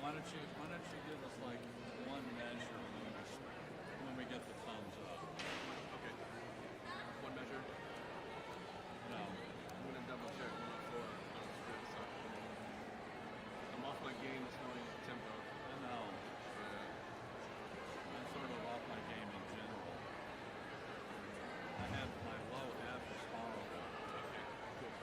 why don't you give us like one measure when we get the thumbs up? Okay. One measure. No. I'm gonna double check 104. I'm off my game this morning with tempo. I know. I'm sort of off my game in general. I had my low F is horrible. Okay, cool.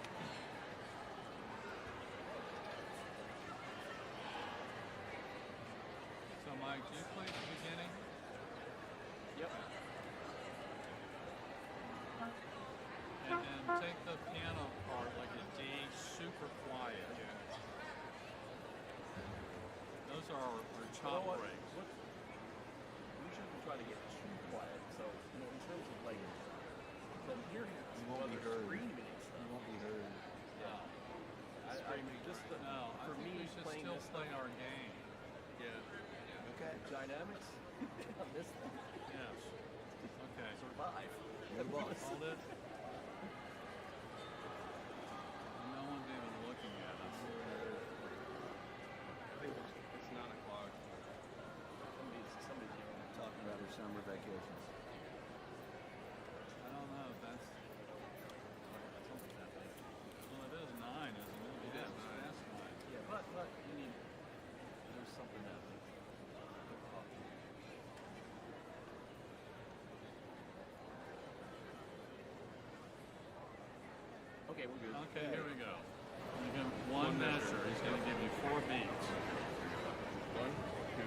So Mike, do you play at the beginning? Yep. And then take the piano part like a D, super quiet. Yeah. Those are our chop breaks. We shouldn't try to get too quiet. So, in terms of like from hearing some other screaming and stuff. You won't be heard. Yeah. No, I for think me, we should playing still this play our game. Yeah. Okay, dynamics on this thing. Yes. Okay. Survive. Hold it. No one's even looking at us. I think it's 9 o'clock. Somebody's yelling. Talking about her summer vacations. I don't know if that's. Well, it is 9, isn't it? It is 9. That's 9. Yeah, but you need. There's something that. Okay, we're good. Okay, here we go. You give one measure. He's going to give you 4 beats. 1, 2.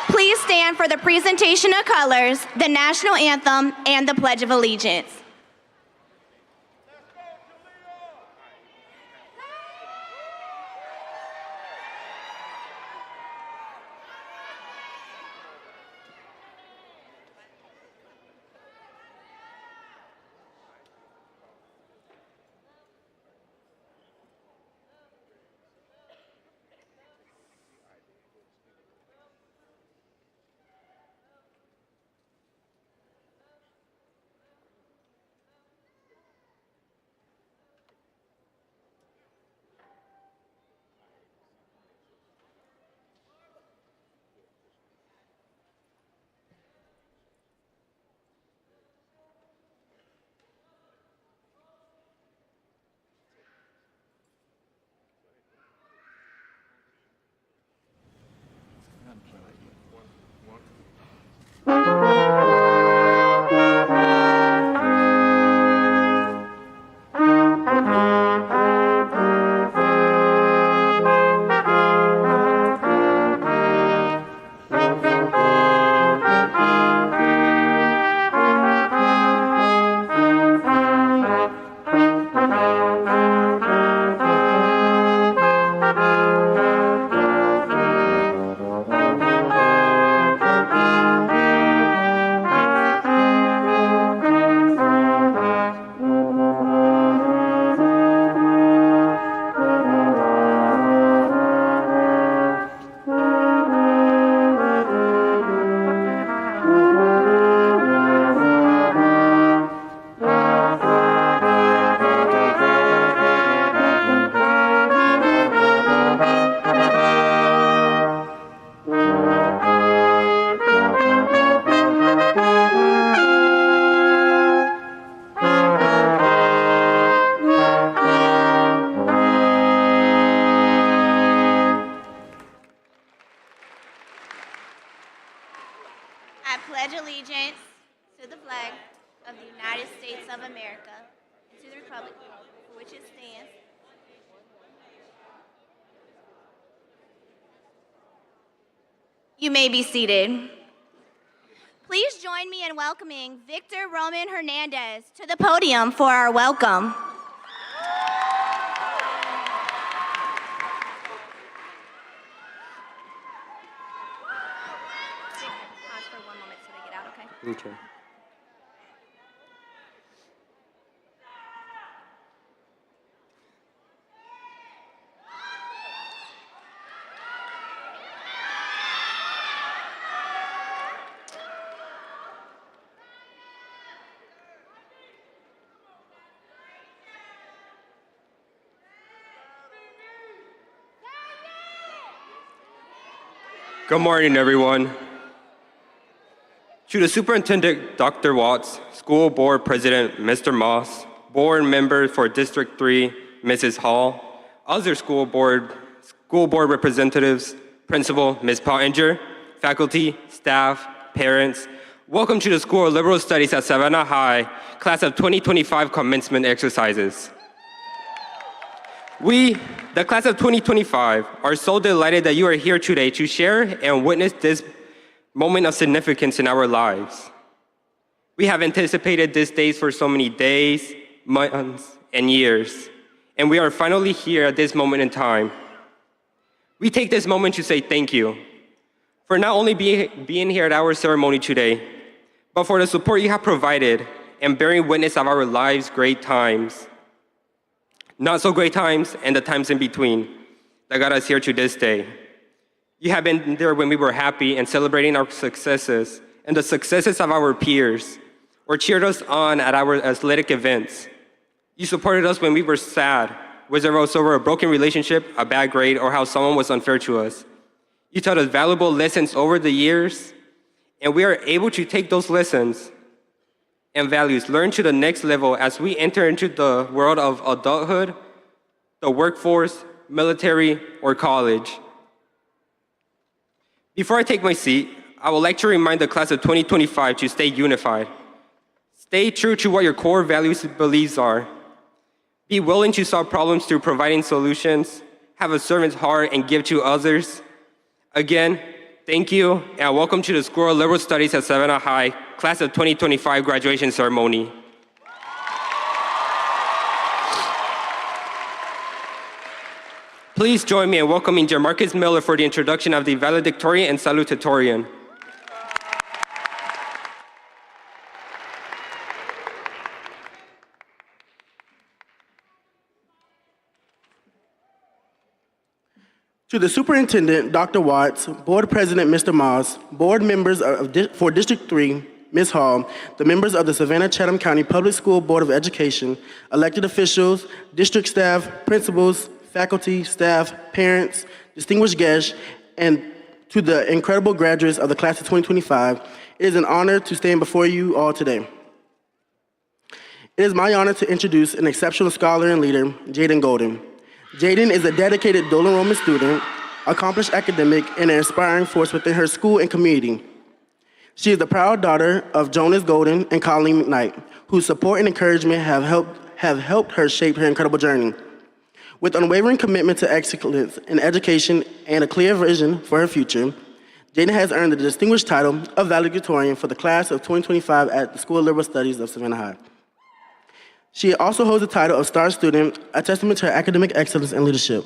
Please stand for the presentation of colors, the national anthem, and the Pledge of Allegiance. I pledge allegiance to the flag of the United States of America and to the republic for which it stands, You may be seated. Please join me in welcoming Victor Roman Hernandez to the podium for our welcome. Pause for 1 moment so they get out, okay? Okay. Good morning, everyone. To the Superintendent, Dr. Watts, School Board President, Mr. Moss, Board Member for District 3, Mrs. Hall, other school board representatives, Principal, Ms. Pottinger, faculty, staff, parents, welcome to the School of Liberal Studies at Savannah High, Class of 2025 commencement exercises. We, the class of 2025, are so delighted that you are here today to share and witness this moment of significance in our lives. We have anticipated this day for so many days, months, and years, and we are finally here at this moment in time. We take this moment to say thank you for not only being here at our ceremony today, but for the support you have provided and bearing witness of our lives' great times, not so great times, and the times in between that got us here to this day. You have been there when we were happy and celebrating our successes and the successes of our peers, or cheered us on at our athletic events. You supported us when we were sad, whether it was over a broken relationship, a bad grade, or how someone was unfair to us. You taught us valuable lessons over the years, and we are able to take those lessons and values learned to the next level as we enter into the world of adulthood, the workforce, military, or college. Before I take my seat, I would like to remind the class of 2025 to stay unified. Stay true to what your core values and beliefs are. Be willing to solve problems through providing solutions, have a servant's heart, and give to others. Again, thank you, and welcome to the School of Liberal Studies at Savannah High, Class of 2025 graduation ceremony. Please join me in welcoming Jamarcus Miller for the introduction of the Valedictorian and Salutatorian. To the Superintendent, Dr. Watts, Board President, Mr. Moss, Board members for District 3, Ms. Hall, the members of the Savannah-Chatham County Public School Board of Education, elected officials, district staff, principals, faculty, staff, parents, distinguished guests, and to the incredible graduates of the class of 2025, it is an honor to stand before you all today. It is my honor to introduce an exceptional scholar and leader, Jaden Golden. Jaden is a dedicated dual enrollment student, accomplished academic, and an inspiring force within her school and community. She is the proud daughter of Jonas Golden and Colleen McKnight, whose support and encouragement have helped her shape her incredible journey. With unwavering commitment to excellence in education and a clear vision for her future, Jaden has earned the distinguished title of Valedictorian for the class of 2025 at the School of Liberal Studies of Savannah High. She also holds the title of Star Student, a testament to her academic excellence and leadership.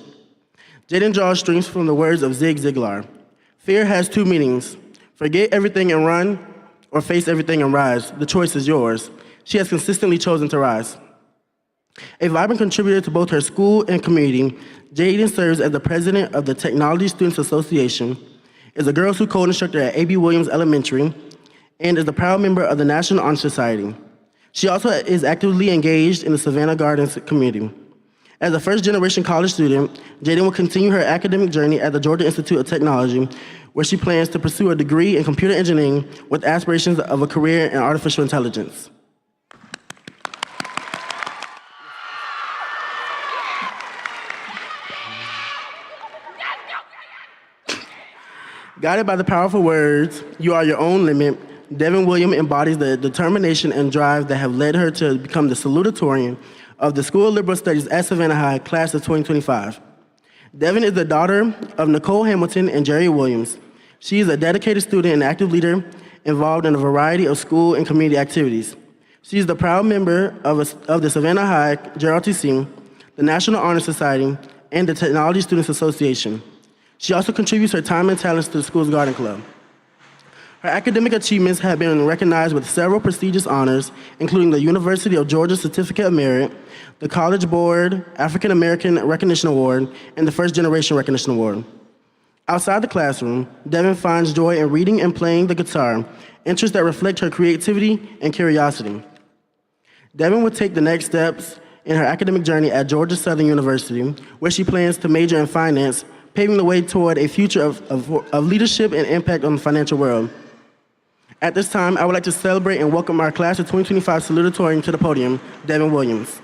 Jaden draws strength from the words of Zig Ziglar. Fear has two meanings: forget everything and run, or face everything and rise. The choice is yours. She has consistently chosen to rise. A vibrant contributor to both her school and community, Jaden serves as the president of the Technology Students Association, is a Girls Who Code instructor at A.B. Williams Elementary, and is a proud member of the National Honor Society. She also is actively engaged in the Savannah Gardens community. As a first-generation college student, Jaden will continue her academic journey at the Georgia Institute of Technology, where she plans to pursue a degree in computer engineering with aspirations of a career in artificial intelligence. Guided by the powerful words, "You are your own limit," Devin Williams embodies the determination and drive that have led her to become the salutatorian of the School of Liberal Studies at Savannah High, class of 2025. Devin is the daughter of Nicole Hamilton and Jerry Williams. She is a dedicated student and active leader involved in a variety of school and community activities. She is the proud member of the Savannah High JROTC, the National Honor Society, and the Technology Students Association. She also contributes her time and talents to the school's garden club. Her academic achievements have been recognized with several prestigious honors, including the University of Georgia Certificate of Merit, the College Board African American Recognition Award, and the First Generation Recognition Award. Outside the classroom, Devin finds joy in reading and playing the guitar, interests that reflect her creativity and curiosity. Devin will take the next steps in her academic journey at Georgia Southern University, where she plans to major in finance, paving the way toward a future of leadership and impact on the financial world. At this time, I would like to celebrate and welcome our class of 2025 Salutatorian to the podium, Devin Williams.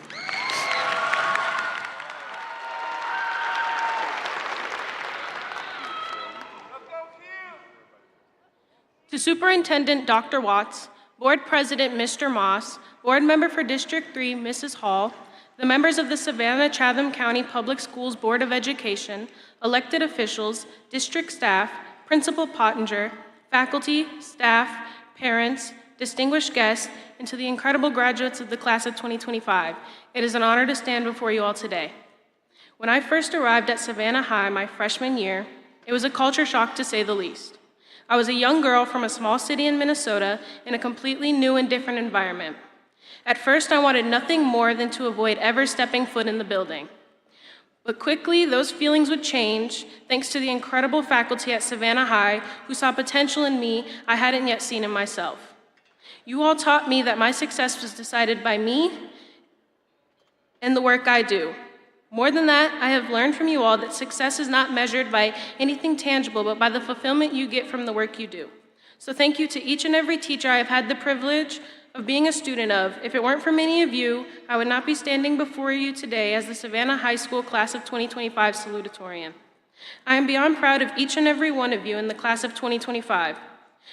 To Superintendent Dr. Watts, Board President Mr. Moss, Board Member for District 3 Mrs. Hall, the members of the Savannah-Chatham County Public Schools Board of Education, elected officials, district staff, Principal Pottinger, faculty, staff, parents, distinguished guests, and to the incredible graduates of the class of 2025, it is an honor to stand before you all today. When I first arrived at Savannah High my freshman year, it was a culture shock to say the least. I was a young girl from a small city in Minnesota in a completely new and different environment. At first, I wanted nothing more than to avoid ever stepping foot in the building. But quickly, those feelings would change thanks to the incredible faculty at Savannah High who saw potential in me I hadn't yet seen in myself. You all taught me that my success was decided by me and the work I do. More than that, I have learned from you all that success is not measured by anything tangible, but by the fulfillment you get from the work you do. So thank you to each and every teacher I have had the privilege of being a student of. If it weren't for many of you, I would not be standing before you today as the Savannah High School Class of 2025 Salutatorian. I am beyond proud of each and every one of you in the Class of 2025.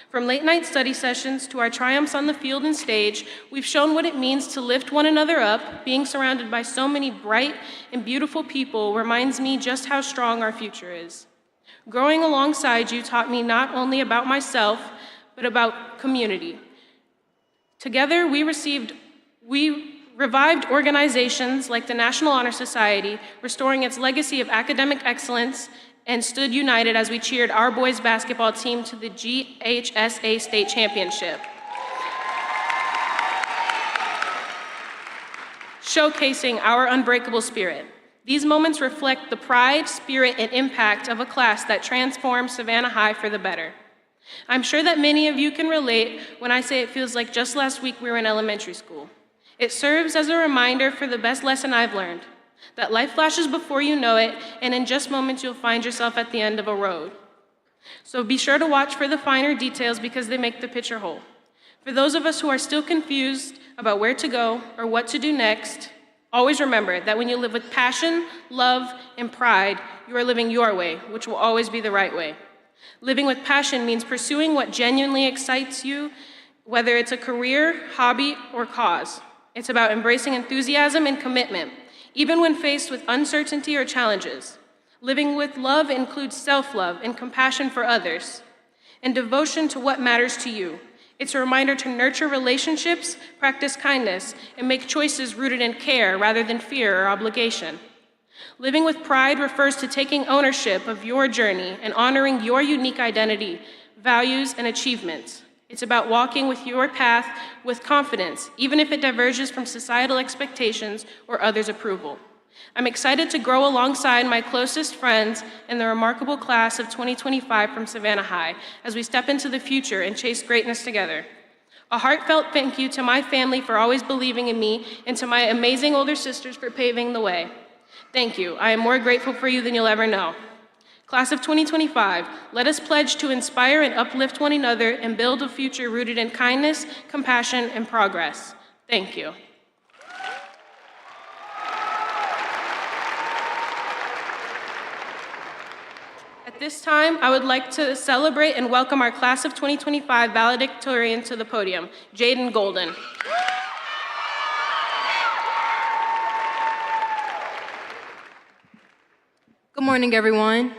From late night study sessions to our triumphs on the field and stage, we've shown what it means to lift one another up. Being surrounded by so many bright and beautiful people reminds me just how strong our future is. Growing alongside you taught me not only about myself, but about community. Together, we revived organizations like the National Honor Society, restoring its legacy of academic excellence, and stood united as we cheered our boys basketball team to the GHSA State Championship, showcasing our unbreakable spirit. These moments reflect the pride, spirit, and impact of a class that transformed Savannah High for the better. I'm sure that many of you can relate when I say it feels like just last week we were in elementary school. It serves as a reminder for the best lesson I've learned, that life flashes before you know it, and in just moments you'll find yourself at the end of a road. So be sure to watch for the finer details because they make the picture whole. For those of us who are still confused about where to go or what to do next, always remember that when you live with passion, love, and pride, you are living your way, which will always be the right way. Living with passion means pursuing what genuinely excites you, whether it's a career, hobby, or cause. It's about embracing enthusiasm and commitment, even when faced with uncertainty or challenges. Living with love includes self-love and compassion for others, and devotion to what matters to you. It's a reminder to nurture relationships, practice kindness, and make choices rooted in care rather than fear or obligation. Living with pride refers to taking ownership of your journey and honoring your unique identity, values, and achievements. It's about walking with your path with confidence, even if it diverges from societal expectations or others' approval. I'm excited to grow alongside my closest friends in the remarkable class of 2025 from Savannah High as we step into the future and chase greatness together. A heartfelt thank you to my family for always believing in me and to my amazing older sisters for paving the way. Thank you. I am more grateful for you than you'll ever know. Class of 2025, let us pledge to inspire and uplift one another and build a future rooted in kindness, compassion, and progress. Thank you. At this time, I would like to celebrate and welcome our Class of 2025 Valedictorian to the podium, Jaden Golden. Good morning, everyone.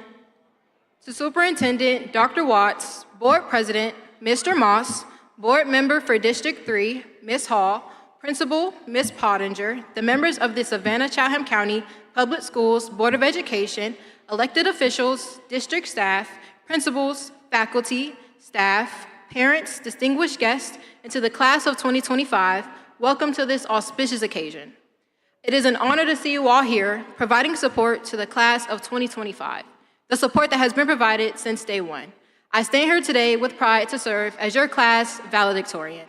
To Superintendent Dr. Watts, Board President Mr. Moss, Board Member for District 3 Ms. Hall, Principal Ms. Pottinger, the members of the Savannah-Chatham County Public Schools Board of Education, elected officials, district staff, principals, faculty, staff, parents, distinguished guests, and to the class of 2025, welcome to this auspicious occasion. It is an honor to see you all here, providing support to the class of 2025, the support that has been provided since day one. I stand here today with pride to serve as your class valedictorian.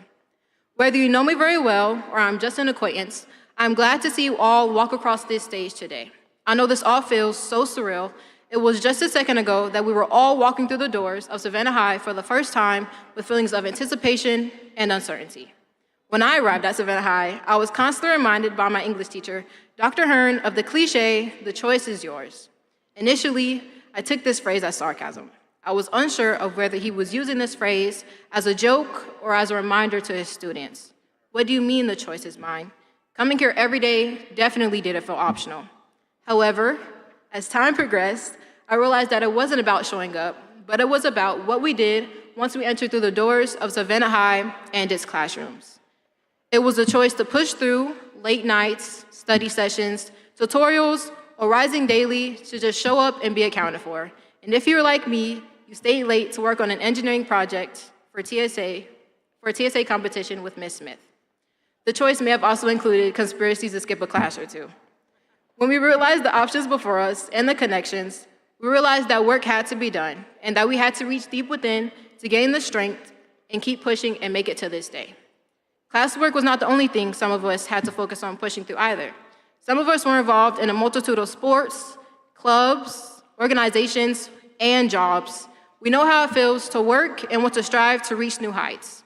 Whether you know me very well or I'm just an acquaintance, I'm glad to see you all walk across this stage today. I know this all feels so surreal. It was just a second ago that we were all walking through the doors of Savannah High for the first time with feelings of anticipation and uncertainty. When I arrived at Savannah High, I was constantly reminded by my English teacher, Dr. Hearn, of the cliche, "The choice is yours." Initially, I took this phrase as sarcasm. I was unsure of whether he was using this phrase as a joke or as a reminder to his students. What do you mean the choice is mine? Coming here every day definitely didn't feel optional. However, as time progressed, I realized that it wasn't about showing up, but it was about what we did once we entered through the doors of Savannah High and its classrooms. It was a choice to push through late nights, study sessions, tutorials, or rising daily to just show up and be accounted for. And if you were like me, you stayed late to work on an engineering project for a TSA competition with Ms. Smith. The choice may have also included conspiracies to skip a class or two. When we realized the options before us and the connections, we realized that work had to be done and that we had to reach deep within to gain the strength and keep pushing and make it to this day. Classwork was not the only thing some of us had to focus on pushing through either. Some of us were involved in a multitude of sports, clubs, organizations, and jobs. We know how it feels to work and want to strive to reach new heights.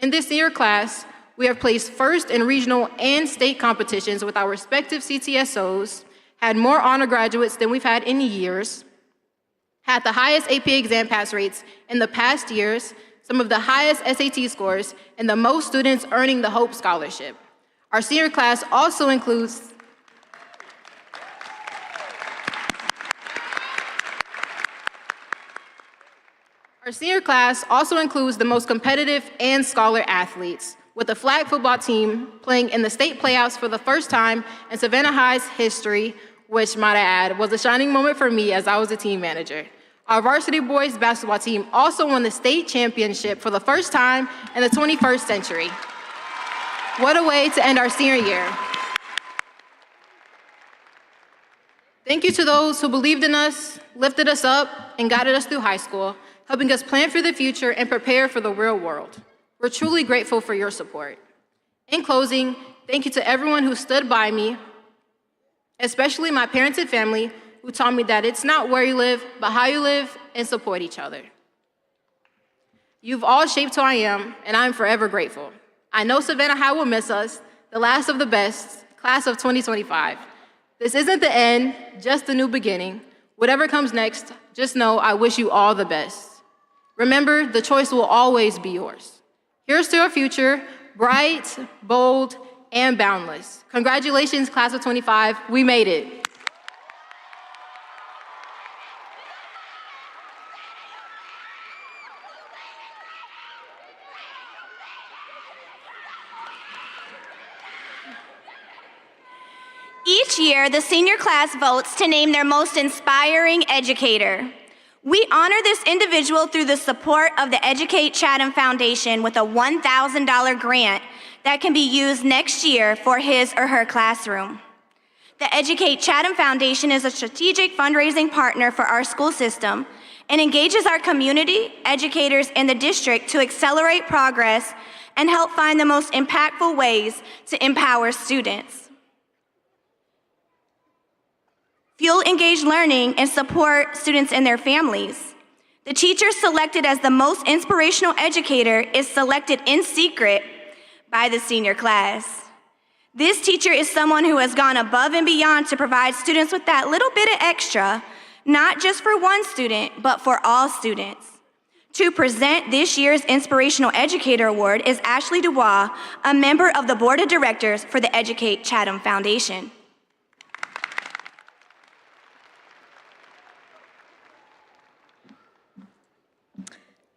In this senior class, we have placed first in regional and state competitions with our respective CTSOs, had more honor graduates than we've had in years, had the highest AP exam pass rates in the past years, some of the highest SAT scores, and the most students earning the Hope Scholarship. Our senior class also includes the most competitive and scholar athletes, with the flag football team playing in the state playoffs for the first time in Savannah High's history, which, might I add, was a shining moment for me as I was a team manager. Our varsity boys basketball team also won the state championship for the first time in the 21st century. What a way to end our senior year. Thank you to those who believed in us, lifted us up, and guided us through high school, helping us plan for the future and prepare for the real world. We're truly grateful for your support. In closing, thank you to everyone who stood by me, especially my parents and family, who taught me that it's not where you live, but how you live and support each other. You've all shaped who I am, and I'm forever grateful. I know Savannah High will miss us, the last of the best, class of 2025. This isn't the end, just the new beginning. Whatever comes next, just know I wish you all the best. Remember, the choice will always be yours. Here's to our future, bright, bold, and boundless. Congratulations, class of 25, we made it. Each year, the senior class votes to name their most inspiring educator. We honor this individual through the support of the Educate Chatham Foundation with a $1,000 grant that can be used next year for his or her classroom. The Educate Chatham Foundation is a strategic fundraising partner for our school system and engages our community, educators, and the district to accelerate progress and help find the most impactful ways to empower students. Fuel engaged learning and support students and their families. The teacher selected as the most inspirational educator is selected in secret by the senior class. This teacher is someone who has gone above and beyond to provide students with that little bit of extra, not just for one student, but for all students. To present this year's Inspirational Educator Award is Ashley Dubois, a member of the Board of Directors for the Educate Chatham Foundation.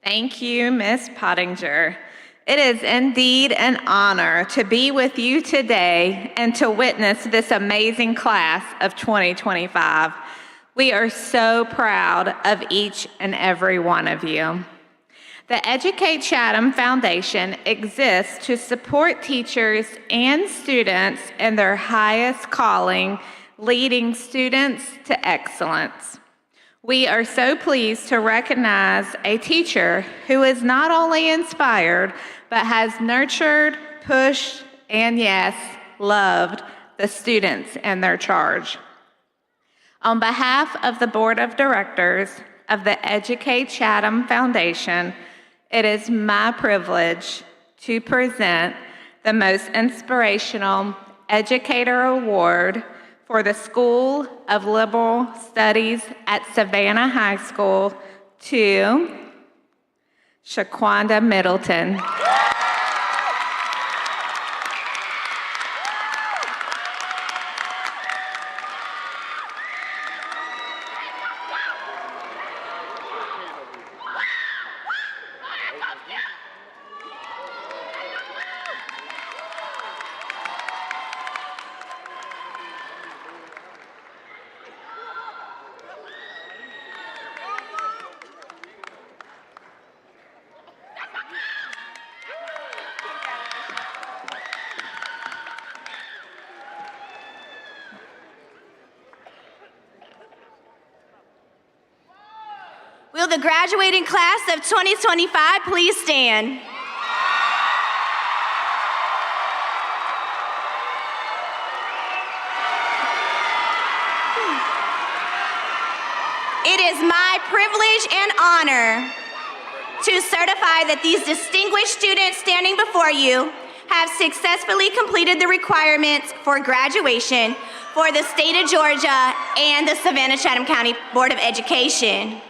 Thank you, Ms. Pottinger. It is indeed an honor to be with you today and to witness this amazing class of 2025. We are so proud of each and every one of you. The Educate Chatham Foundation exists to support teachers and students in their highest calling, leading students to excellence. We are so pleased to recognize a teacher who is not only inspired, but has nurtured, pushed, and yes, loved the students in their charge. On behalf of the Board of Directors of the Educate Chatham Foundation, it is my privilege to present the most inspirational Educator Award for the School of Liberal Studies at Savannah High School to Shaquanda Middleton. Will the graduating class of 2025 please stand? It is my privilege and honor to certify that these distinguished students standing before you have successfully completed the requirements for graduation for the state of Georgia and the Savannah Chatham County Board of Education.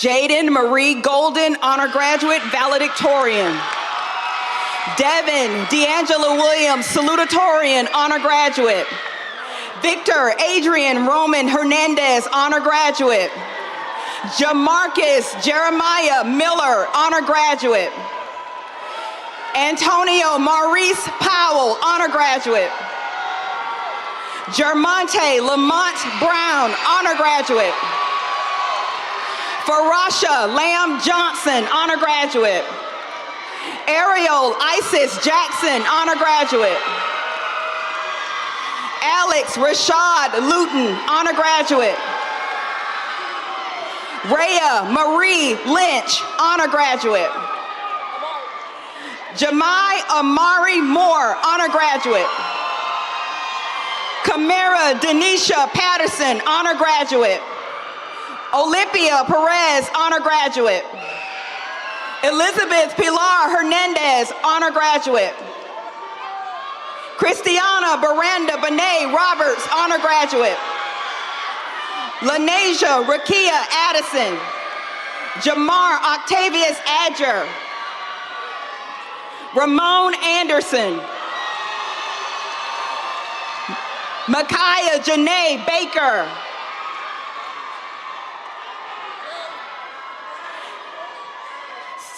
Jaden Marie Golden, honor graduate, valedictorian. Devin D'Angelo Williams, salutatorian, honor graduate. Victor Adrian Roman Hernandez, honor graduate. Jamarcus Jeremiah Miller, honor graduate. Antonio Maurice Powell, honor graduate. Jermonte Lamont Brown, honor graduate. Farasha Lamb Johnson, honor graduate. Ariel Isis Jackson, honor graduate. Alex Rashad Luton, honor graduate. Rhea Marie Lynch, honor graduate. Jamai Amari Moore, honor graduate. Kamara Denisha Patterson, honor graduate. Olympia Perez, honor graduate. Elizabeth Pilar Hernandez, honor graduate. Christiana Baranda Benet Roberts, honor graduate. Lanasia Rakia Addison. Jamar Octavius Adger. Ramon Anderson. Micaiah Janae Baker.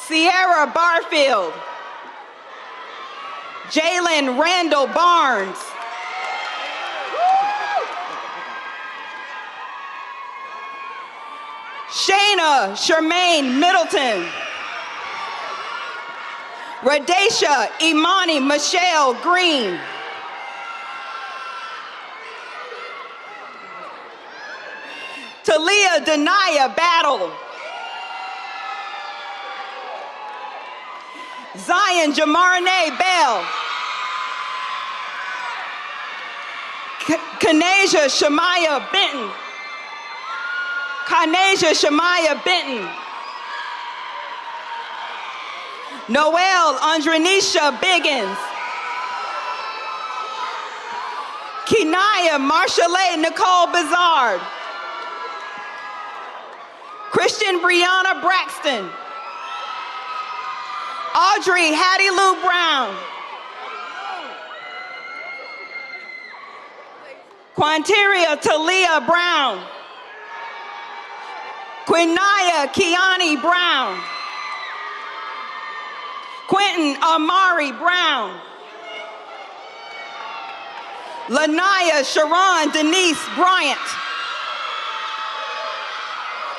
Sierra Barfield. Jalen Randall Barnes. Shayna Charmaine Middleton. Radesha Imani Michelle Green. Talia Denaya Battle. Zion Jamarne Bell. Kanasia Shemaya Benton. Kanasia Shemaya Benton. Noelle Andrenisha Biggins. Kenaya Marshalle Nicole Bizard. Christian Brianna Braxton. Audrey Hattie Lou Brown. Quanteria Talia Brown. Quinaya Kiani Brown. Quentin Amari Brown. Lanaya Sharon Denise Bryant.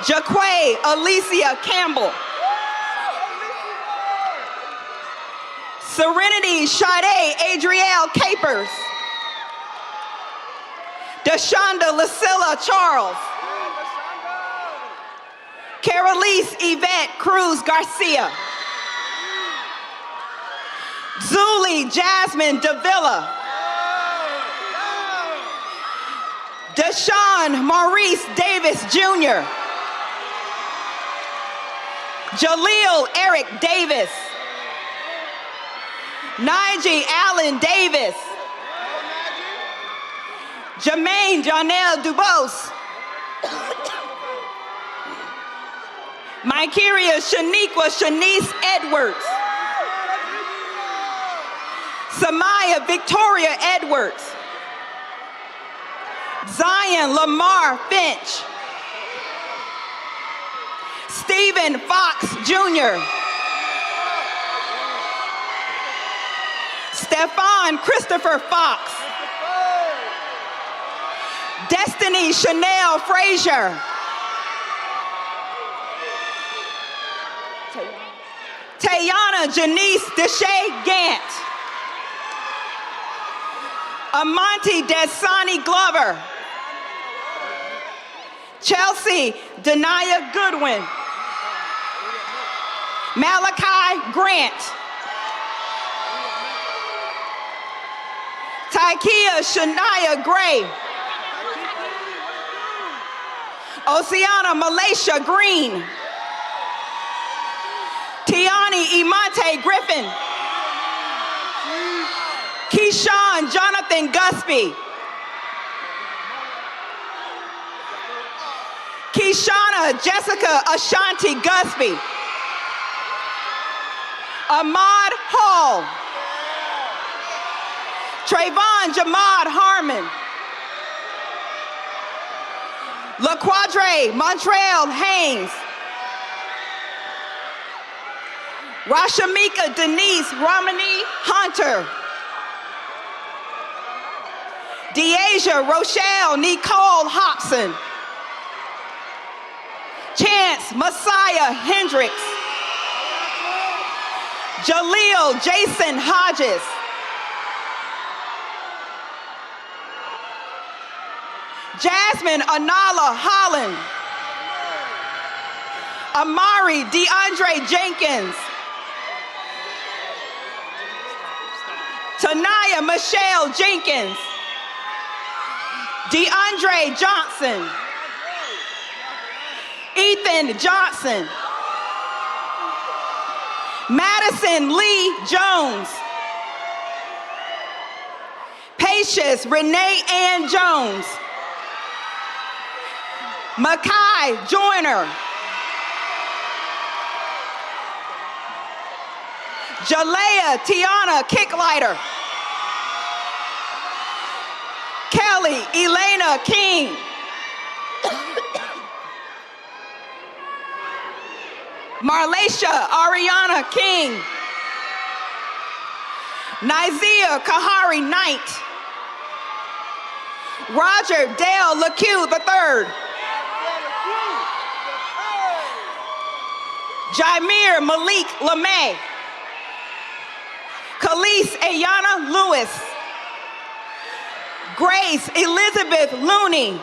Jaquay Alicia Campbell. Serenity Sade Adrielle Capers. Deshonda Lucilla Charles. Carolise Yvette Cruz Garcia. Zuli Jasmine Davila. Deshaun Maurice Davis Jr. Jaleel Eric Davis. Nige Allen Davis. Jermaine Jonelle Dubose. Mykeria Shaniqua Shanice Edwards. Samaya Victoria Edwards. Zion Lamar Finch. Stephen Fox Jr. Stefan Christopher Fox. Destiny Chanel Frazier. Tayana Janice Deshay Gant. Amonte Desani Glover. Chelsea Denaya Goodwin. Malachi Grant. Tykia Shania Gray. Oceana Malaysia Green. Tiani Imante Griffin. Keyshawn Jonathan Gusby. Keyshana Jessica Ashanti Gusby. Ahmad Hall. Trayvon Jamad Harmon. LaQuadre Montreal Haynes. Rashamika Denise Romani Hunter. Deasia Rochelle Nicole Hobson. Chance Messiah Hendricks. Jaleel Jason Hodges. Jasmine Anala Holland. Amari DeAndre Jenkins. Tanaya Michelle Jenkins. DeAndre Johnson. Ethan Johnson. Madison Lee Jones. Patience Renee Ann Jones. Makai Joyner. Jalea Tiana Kicklighter. Kelly Elena King. Marlacia Ariana King. Nizia Kahari Knight. Roger Dale LeCue III. Jaimir Malik LeMay. Khalees Ayana Lewis. Grace Elizabeth Looney.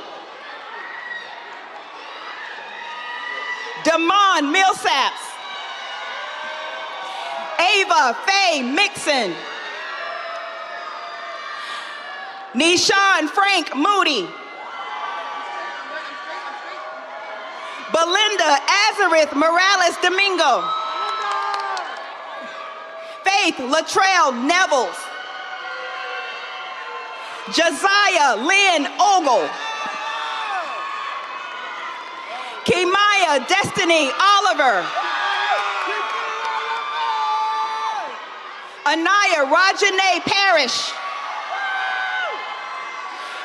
Damon Millsaps. Ava Faye Mixon. Nishan Frank Moody. Belinda Azareth Morales Domingo. Faith Latrell Nevels. Josiah Lynn Ogle. Kimaya Destiny Oliver. Anaya Rajane Parrish.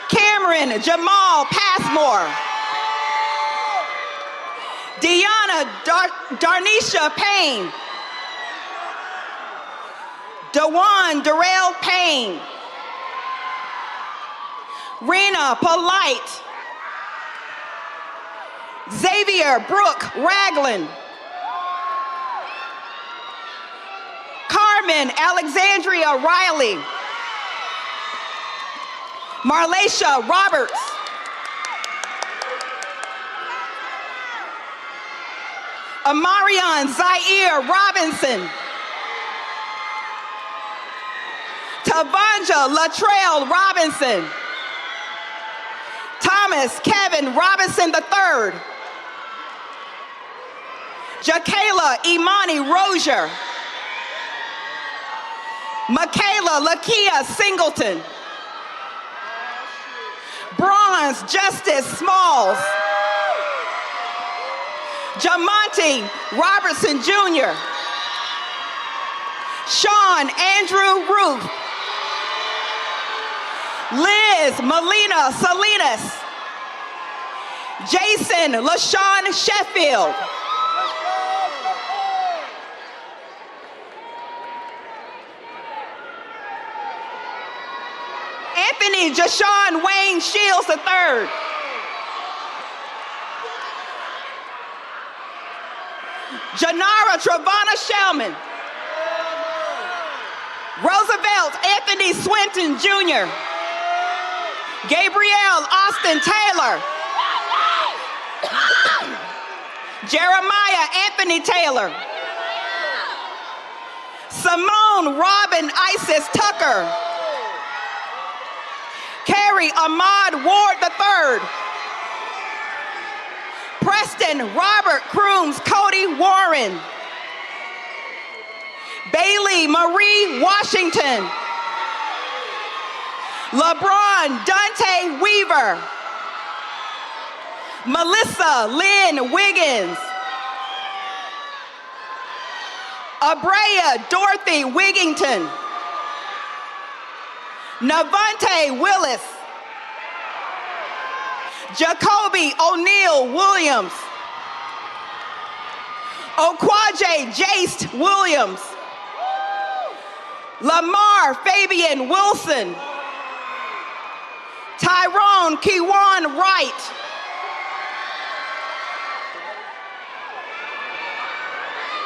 Cameron Jamal Passmore. Deanna Darnisha Payne. Dewan Darrell Payne. Rena Polite. Xavier Brooke Ragland. Carmen Alexandria Riley. Marlacia Roberts. Amarion Zaire Robinson. Tavanja Latrell Robinson. Thomas Kevin Robinson III. Jakayla Imani Rozier. Michaela Lakia Singleton. Bronze Justice Smalls. Jamonte Robertson Jr. Sean Andrew Ruth. Liz Melina Salinas. Jason LaShawn Sheffield. Anthony Jashawn Wayne Shields III. Janara Travana Shellman. Roosevelt Anthony Swinton Jr. Gabrielle Austin Taylor. Jeremiah Anthony Taylor. Simone Robin Isis Tucker. Carrie Ahmad Ward III. Preston Robert Crooms Cody Warren. Bailey Marie Washington. LeBron Dante Weaver. Melissa Lynn Wiggins. Abrea Dorothy Wigington. Navante Willis. Jacoby O'Neal Williams. Okwaje Jace Williams. Lamar Fabian Wilson. Tyrone Kewan Wright.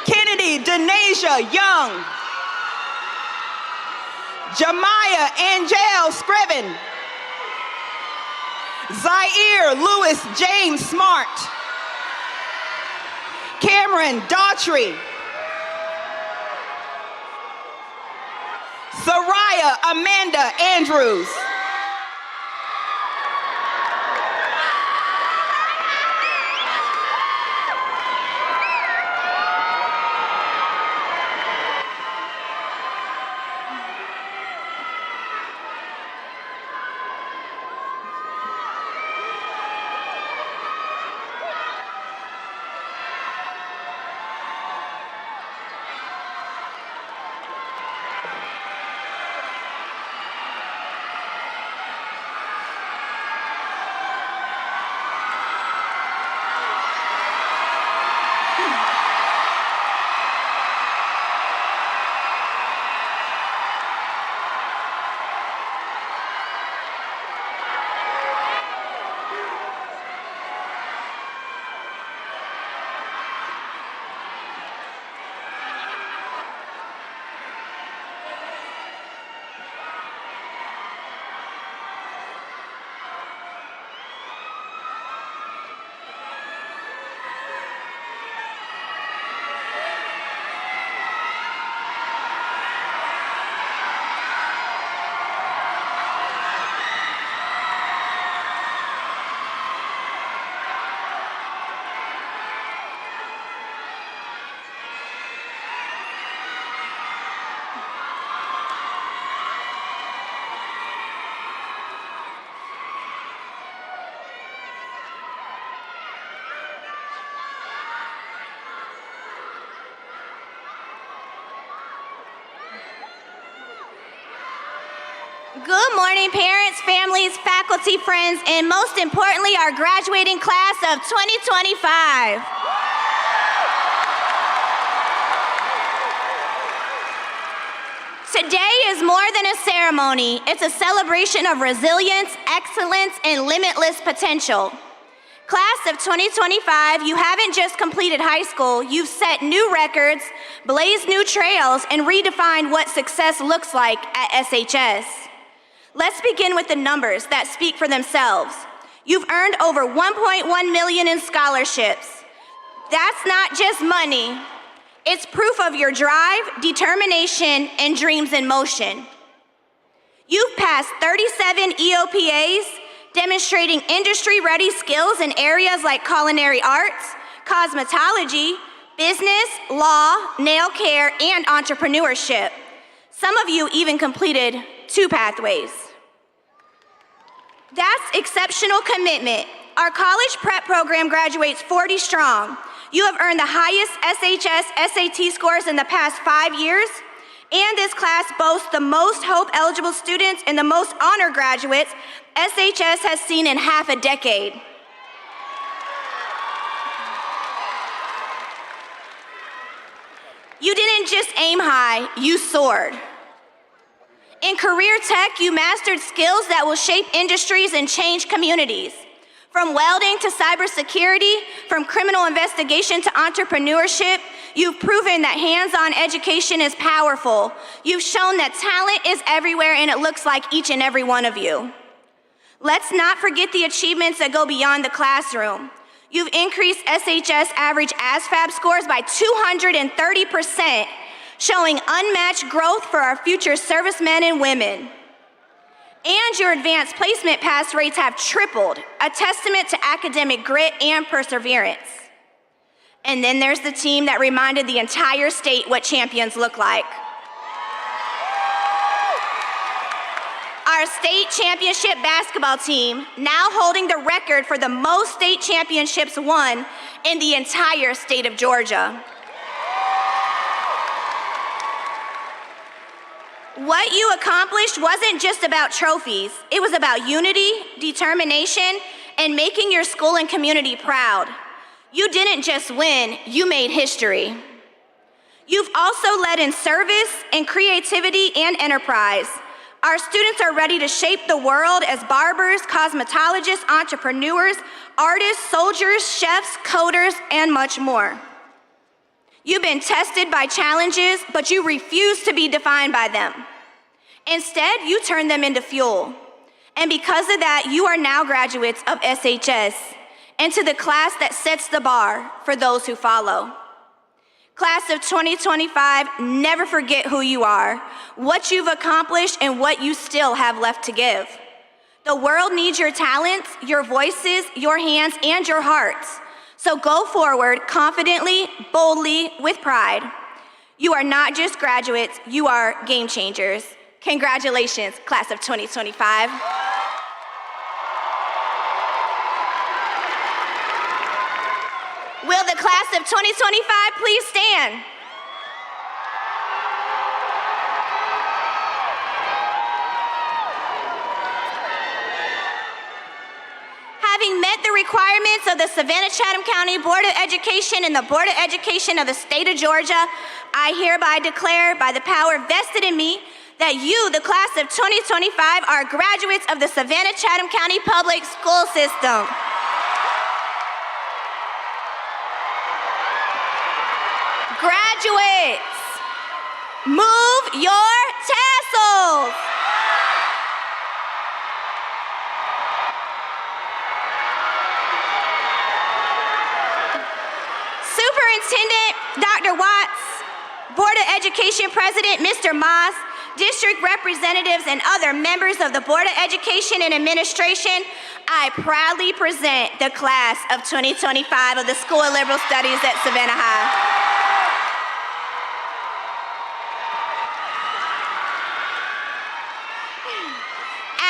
Kennedy Denasia Young. Jemiah Angel Scriven. Zaire Lewis James Smart. Cameron Daughtry. Soraya Amanda Andrews. Good morning, parents, families, faculty, friends, and most importantly, our graduating class of 2025. Today is more than a ceremony. It's a celebration of resilience, excellence, and limitless potential. Class of 2025, you haven't just completed high school, you've set new records, blazed new trails, and redefined what success looks like at SHS. Let's begin with the numbers that speak for themselves. You've earned over $1.1 million in scholarships. That's not just money. It's proof of your drive, determination, and dreams in motion. You've passed 37 EOPAs, demonstrating industry-ready skills in areas like culinary arts, cosmetology, business, law, nail care, and entrepreneurship. Some of you even completed 2 pathways. That's exceptional commitment. Our college prep program graduates 40 strong. You have earned the highest SHS SAT scores in the past 5 years, and this class boasts the most Hope-eligible students and the most honor graduates SHS has seen in half a decade. You didn't just aim high, you soared. In career tech, you mastered skills that will shape industries and change communities. From welding to cybersecurity, from criminal investigation to entrepreneurship, you've proven that hands-on education is powerful. You've shown that talent is everywhere, and it looks like each and every one of you. Let's not forget the achievements that go beyond the classroom. You've increased SHS average ASVAB scores by 230%, showing unmatched growth for our future servicemen and women. And your advanced placement pass rates have tripled, a testament to academic grit and perseverance. And then there's the team that reminded the entire state what champions look like. Our state championship basketball team, now holding the record for the most state championships won in the entire state of Georgia. What you accomplished wasn't just about trophies. It was about unity, determination, and making your school and community proud. You didn't just win, you made history. You've also led in service, in creativity, and enterprise. Our students are ready to shape the world as barbers, cosmetologists, entrepreneurs, artists, soldiers, chefs, coders, and much more. You've been tested by challenges, but you refuse to be defined by them. Instead, you turn them into fuel. And because of that, you are now graduates of SHS, into the class that sets the bar for those who follow. Class of 2025, never forget who you are, what you've accomplished, and what you still have left to give. The world needs your talents, your voices, your hands, and your hearts. So go forward confidently, boldly, with pride. You are not just graduates, you are game changers. Congratulations, class of 2025. Will the class of 2025 please stand? Having met the requirements of the Savannah-Chatham County Board of Education and the Board of Education of the state of Georgia, I hereby declare by the power vested in me that you, the class of 2025, are graduates of the Savannah-Chatham County Public School System. Graduates, move your tassels. Superintendent Dr. Watts, Board of Education President Mr. Moss, district representatives, and other members of the Board of Education and Administration, I proudly present the class of 2025 of the School of Liberal Studies at Savannah High.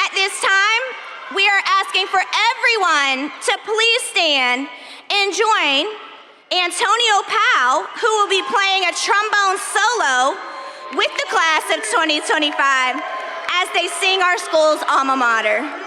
At this time, we are asking for everyone to please stand and join Antonio Powell, who will be playing a trombone solo with the class of 2025, as they sing our school's alma mater.